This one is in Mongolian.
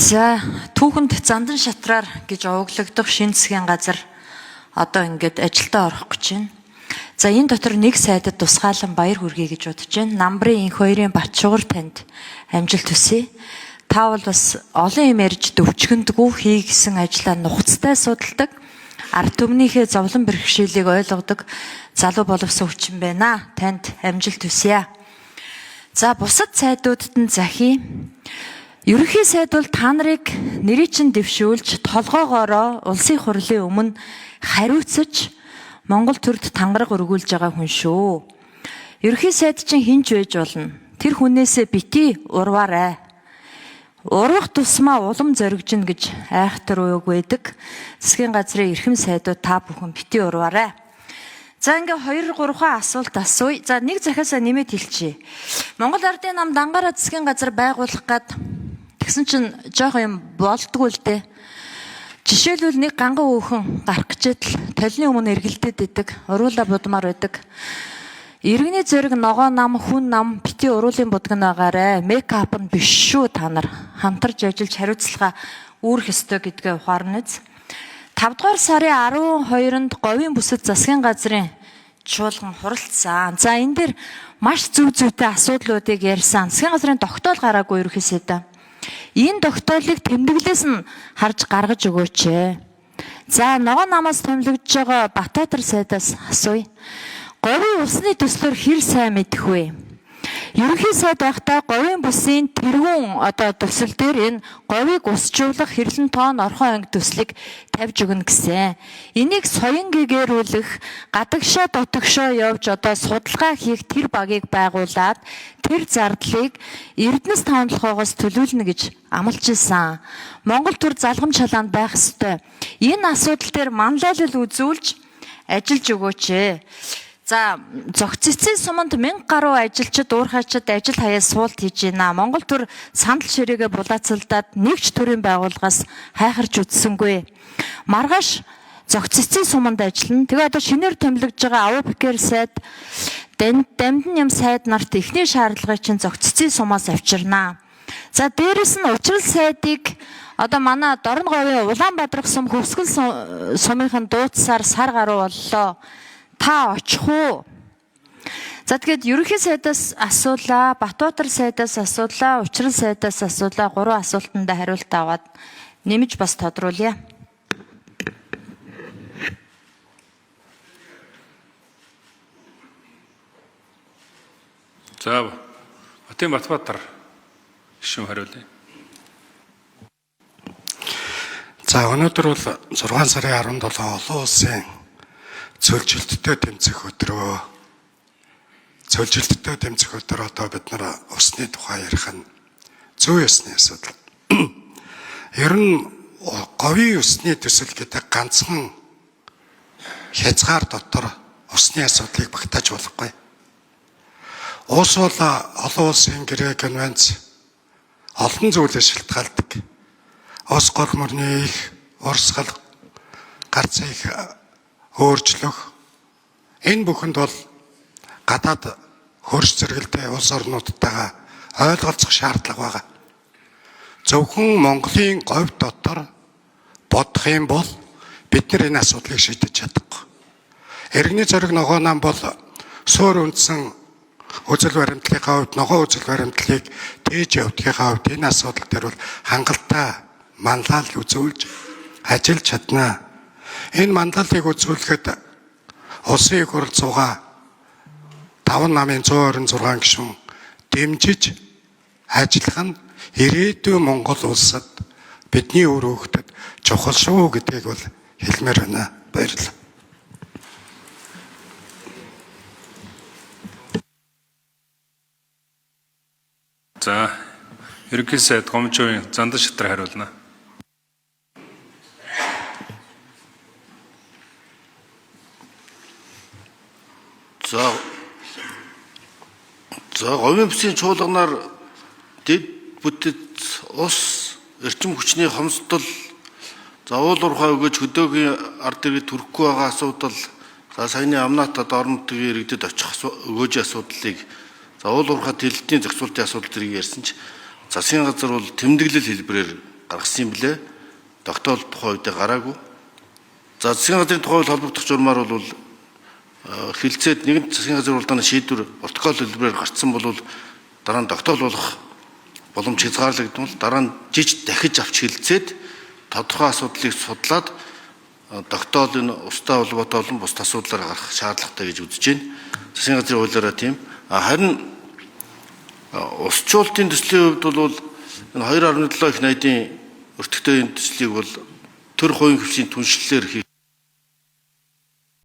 За түүхэнд зандан шатраар гэж овоглогдох шинэ засгийн газар одоо ингээд ажилдаа орох гэж байна. За энэ дотор нэг сайдад тусгаалan баяр хүргэе гэж бодож байна. Намбарын энх хоёрын Батшугар танд амжилт хүсье. Та бол бас олон юм ярьж дөвчгөндгүү хийгсэн ажлаа нухацтай судалдаг. Ард түмнийхээ зовлон бэрхшээлийг ойлгодог залуу боловсон хүчин байна. Танд амжилт хүсье. За бусад сайдуудад нь захий. Ерөнхий сайд бол та нарыг нэрийг чинь дэвшүүлж толгоогоороо улсын хурлын өмнө хариуцаж Монгол төрд тангараг өргүүлж байгаа хүн шүү. Ерөнхий сайд чинь хинж байж болно. Тэр хүнээсээ бити урваарай. Урвах тусмаа улам зоригжно гэж айхтар уяг байдаг. Засгийн газрын эрхэм сайдууд та бүхэн бити урваарай. За ингээ 2-3 асуулт асууя. За нэг захиасаа нэмээд хэлчихье. Монгол Ардын нам Дангаараа засгийн газар байгуулах гад тэгсэн чинь жоохон юм болдгоо л дээ. Жишээлбэл нэг ганган өөхөн гарах гэжээл толны өмнө эргэлдээд идэг, уруула будмаар байдаг. Иргэний зэрэг ногоо нам, хүн нам бити уруулын будган байгаарэ. Мейкап нь биш шүү та нар. Хамтарч ажиллаж хариуцлага үүрэх ёстой гэдгээ ухаарназ. 5 дугаар сарын 12-нд говийн бүсэд засгийн газрын чуулган хуралцсан. За энэ дээр маш зөв зүйтэй асуудлуудыг ярьсан. Засгийн газрын тогтоол гараагүй ерөөсөө. Энэ тогтоолыг тэмдэглээс нь харж гаргаж өгөөч. За ногоо намаас томилогдож байгаа Батбаатар сайдаас асууя. Говийн усны төслөөр хэр сайн мэдэх вэ? Ерөнхий сайд байхдаа говийн бүсийн тэргүүн төсөл дээр энэ говийг усжуулах хэрлэн тоон орхон анги төслийг тавьж өгнө гэсэн. Энийг соён гэгэрүүлэх, гадагшаа дотогшоо явж судалгаа хийх тэр багийг байгуулад тэр зардлыг Эрдэнэс тавталгоогоос төлүүлнэ гэж амлаж исэн. Монгол төр залгам чалаанд байх ёстой. Энэ асуудал дээр манлайлал үзүүлж ажиллаж өгөөч. За зохиц эцсийн суманд 1000 гаруй ажилчид уурхайчид ажил хаяа суулт хийж байна. Монгол төр санал ширээгээ булаацалдаад нэгч төрийн байгууллагаас хайхарч үтсэнгүй. Маргааш зохиц эцсийн суманд ажиллана. Тэгээ одоо шинээр томилогдож байгаа АУ-ПК сайд дамдын юм сайд нарт эхний шаардлагыг чинь зохиц эцсийн сумаас авчирнаа. За дээрэс нь учрал сайдыг одоо манай Дорн говийн Улаанбаатар сум хөвсгөл сумынхан дууцсаар сар гаруй боллоо. Та очих уу? За тэгээд ерөнхий сайдаас асуулаа, Батбаатар сайдаас асуулаа, учрал сайдаас асуулаа, 3 асуултанд хариулт аваад нэмж бас тодруулъя. За Хотын Батбаатар гишүүн хариулъя. За өнөөдөр бол 6 сарын 17 олон улсын цөлжилттэй тэмцэх өдрөө. Цөлжилттэй тэмцэх өдөр одоо бид нар усны тухай ярих нь зөв ёсны асуудал. Ер нь говийн усны төсөл гэдэг ганцхан хязгаар дотор усны асуудлыг багтааж болохгүй. Ус бол олон улсын гэрээ конвенц олон зүйлээс шалтгаалдаг. Ус гол мөрний их урсгал, гарцын их өөрчлөх энэ бүхэнд бол гадаад хөрш зэрэгэлтэй улс орнуудтайгаа ойлголцох шаардлага байгаа. Зөвхөн Монголын говь дотор бодох юм бол бид нар энэ асуудлыг шийдэж чадахгүй. Иргэний зориг ногоо нам бол суур үндсэн үзэл баримтлалынхаа хувьд ногоо үзэл баримтлалыг тээж явдгийнхаа хувьд энэ асуудал дээр бол хангалттай манлайлал үзүүлж ажиллаж чаднаа. Энэ манлайлалыг үзүүлэхэд улсын их хурл 5 намын 126 гишүүн дэмжиж ажиллах нь ирээдүйн Монгол улсад бидний өр хөвгөдөд чухал шүү гэдгийг бол хэлмээр байна. Баярлалаа. За ерөнхий сайд Гомжовын Зандан шатраар хариулна. За говийн бүсийн чуулганаар дэд бүтэц ус эрчим хүчний хомсдол заавал урхаа өгөөж хөдөөгийн ард иргэд төрөхгүй байгаа асуудал за саяны амнаатад орон нутгийн иргэдэд очих өгөөжийн асуудлыг заавал урхаа тэлэлтийн зохицуултын асуудал зэрэг ярьсан ч засгийн газар бол тэмдэглэл хэлбэрээр гаргасан юм блэ. Тогтоол тухай үедээ гараагүй. За засгийн газрын тухай холбогдох журмаар бол хилцээд нэгэн засгийн газрын уралдааны шийдвэр протокол хэлбэрээр гарцсан бол дараа нь тогтоол болох боломж хязгаарлагдсан бол дараа нь жиж дахиж авч хилцээд тодорхой асуудлыг судлаад тогтоол энэ устдаа холбоотой болон бус асуудлаар гарах шаардлагатай гэж үзэж байна. Засгийн газрын хуулиараа тийм. Харин усчуултын төслийн хувьд бол энэ 2.7 их найдын өртөгтэй энэ төслийг бол төр хувийн хөвчийн түншлэлээр хийх